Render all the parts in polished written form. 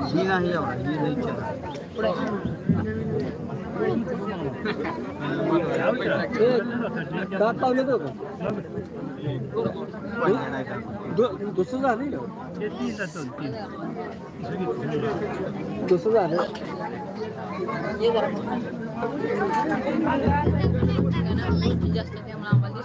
ही नाही एवढा ही नाही दात लावले तर दुसरं झालं दुसरं झालं जास्त त्यामुळे आम्हाला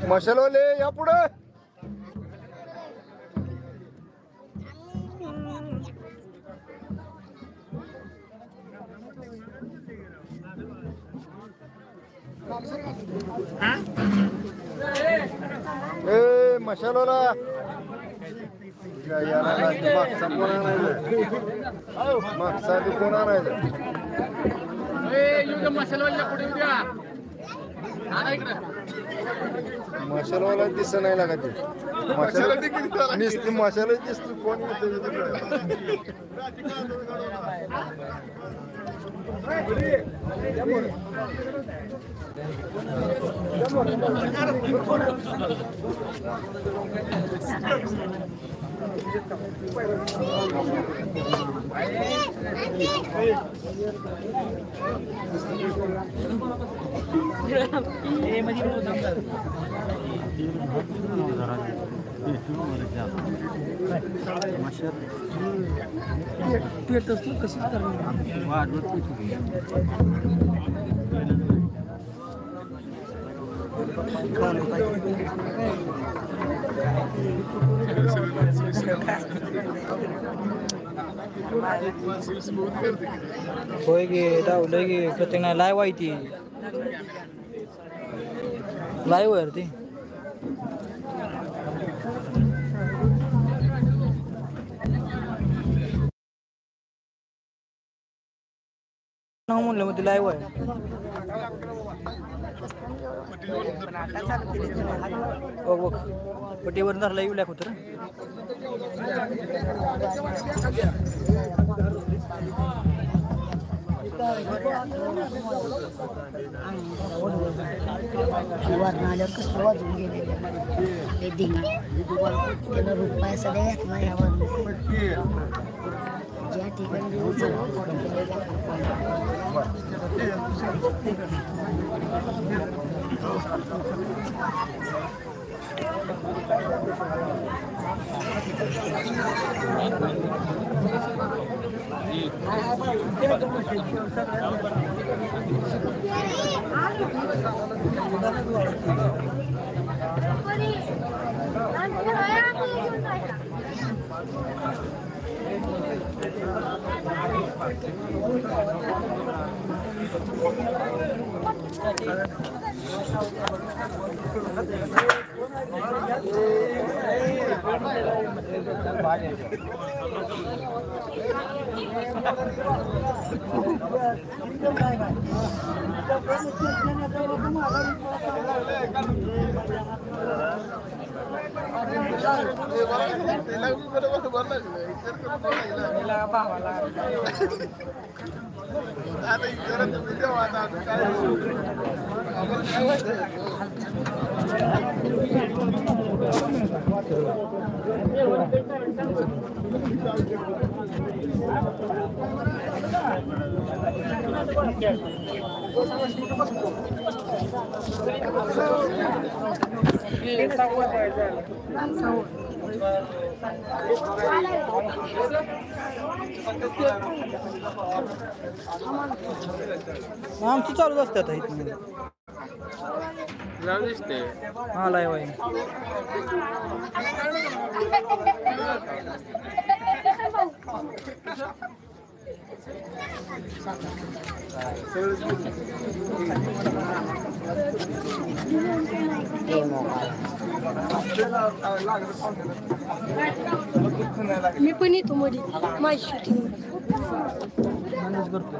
मशालवाले या पुढे ए मशालवाला मागचा कोण आणायचं मागचा बी कोण आणायचं मशालवाला दिसत नाही लागत नुसती मशाला दिसतो कोण पेट असतो कशी होय गे डावलंय गे प्रत्येक नाही लाईव्ह आहे ती लाईव्ह आहे ती म्हणलं मग ती लाईव्ह आहे बघ बघ पटीवर जर लाईव्ह लॅक होतं आल्यावर कसं वाजून गेले त्याला रुपया सध्या घातला यावर ज्या ठिकाणी आमची चालूच असतात हा लाईव्ह आहे मी पण येतो मध्ये माझी शूटिंग करतो